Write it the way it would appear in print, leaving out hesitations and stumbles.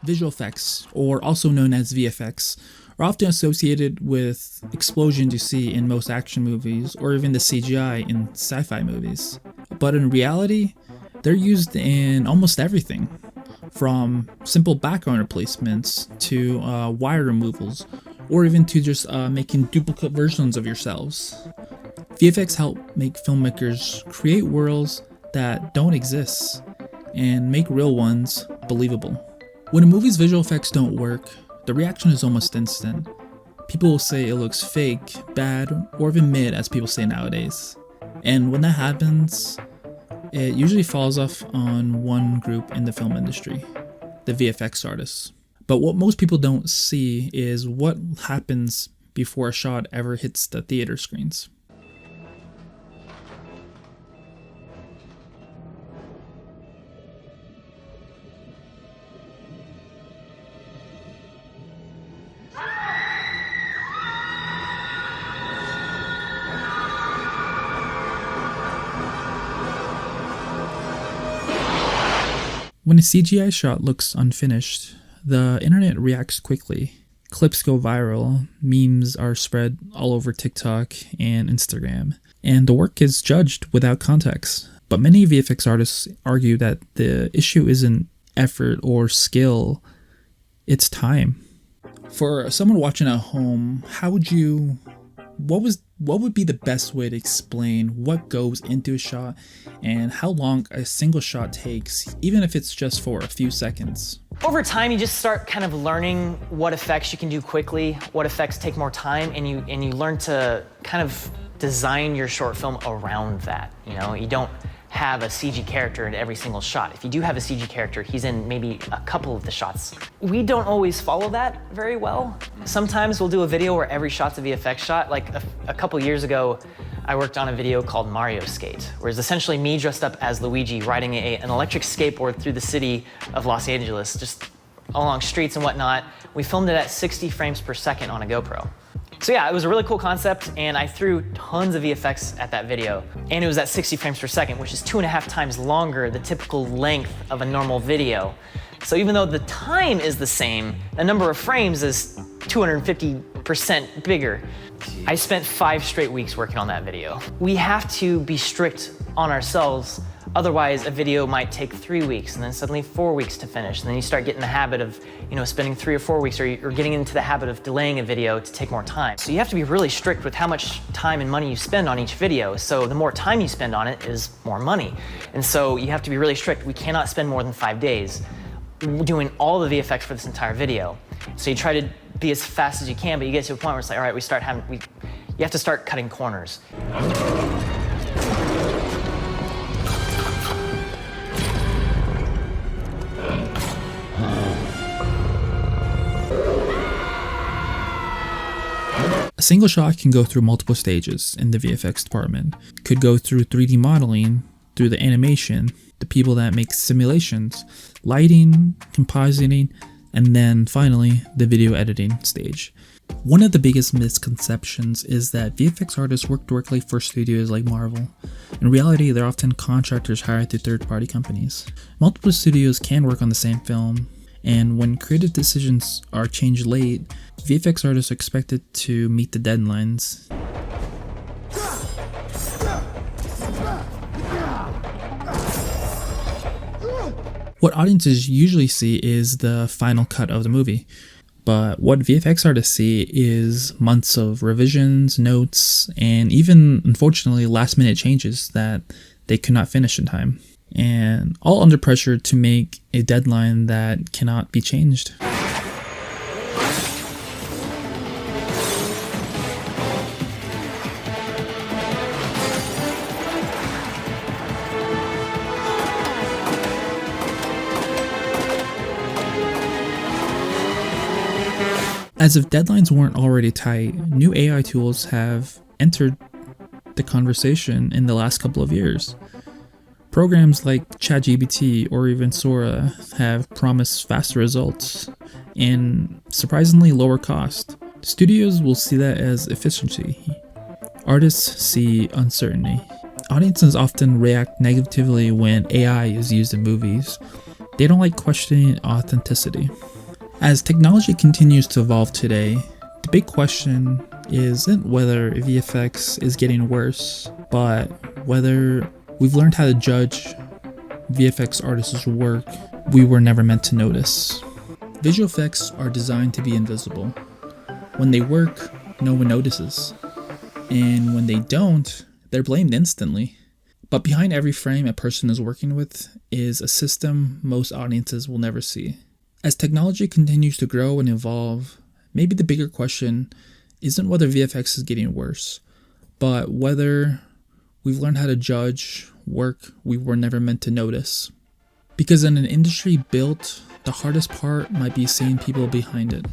Visual effects, or also known as VFX, are often associated with explosions you see in most action movies or even the CGI in sci-fi movies. But in reality, they're used in almost everything, from simple background replacements to wire removals, or even to just making duplicate versions of yourselves. VFX help make filmmakers create worlds that don't exist and make real ones believable. When a movie's visual effects don't work, the reaction is almost instant. People will say it looks fake, bad, or even mid, as people say nowadays. And when that happens, it usually falls off on one group in the film industry, the VFX artists. But what most people don't see is what happens before a shot ever hits the theater screens. When a CGI shot looks unfinished, the internet reacts quickly. Clips go viral, memes are spread all over TikTok and Instagram, and the work is judged without context. But many VFX artists argue that the issue isn't effort or skill, it's time. For someone watching at home, what would be the best way to explain what goes into a shot and how long a single shot takes, even if it's just for a few seconds? Over time, you just start kind of learning what effects you can do quickly, what effects take more time, and you learn to kind of design your short film around that. You don't have a CG character in every single shot. If you do have a CG character, he's in maybe a couple of the shots. We don't always follow that very well. Sometimes we'll do a video where every shot's a VFX shot. Like a couple years ago, I worked on a video called Mario Skate, where it's essentially me dressed up as Luigi riding an electric skateboard through the city of Los Angeles, just along streets and whatnot. We filmed it at 60 frames per second on a GoPro. So yeah, it was a really cool concept, and I threw tons of VFX at that video. And it was at 60 frames per second, which is 2.5 times longer the typical length of a normal video. So even though the time is the same, the number of frames is 250% bigger. I spent 5 straight weeks working on that video. We have to be strict on ourselves. Otherwise, a video might take 3 weeks and then suddenly 4 weeks to finish. And then you start getting the habit of, spending 3 or 4 weeks, or you're getting into the habit of delaying a video to take more time. So you have to be really strict with how much time and money you spend on each video. So the more time you spend on it is more money. And so you have to be really strict. We cannot spend more than 5 days doing all the VFX for this entire video. So you try to be as fast as you can, but you get to a point where it's like, all right, you have to start cutting corners. A single shot can go through multiple stages in the VFX department. Could go through 3D modeling, through the animation, the people that make simulations, lighting, compositing, and then finally the video editing stage. One of the biggest misconceptions is that VFX artists work directly for studios like Marvel. In reality, they're often contractors hired through third-party companies. Multiple studios can work on the same film, and when creative decisions are changed late, VFX artists are expected to meet the deadlines. What audiences usually see is the final cut of the movie, but what VFX artists see is months of revisions, notes, and even, unfortunately, last-minute changes that they could not finish in time. And all under pressure to make a deadline that cannot be changed. As if deadlines weren't already tight, new AI tools have entered the conversation in the last couple of years. Programs like ChatGPT or even Sora have promised faster results and surprisingly lower cost. Studios will see that as efficiency. Artists see uncertainty. Audiences often react negatively when AI is used in movies. They don't like questioning authenticity. As technology continues to evolve today, the big question isn't whether VFX is getting worse, but whether we've learned how to judge VFX artists' work we were never meant to notice. Visual effects are designed to be invisible. When they work, no one notices. And when they don't, they're blamed instantly. But behind every frame a person is working with is a system most audiences will never see. As technology continues to grow and evolve, maybe the bigger question isn't whether VFX is getting worse, but whether we've learned how to judge work we were never meant to notice. Because in an industry built, the hardest part might be seeing people behind it.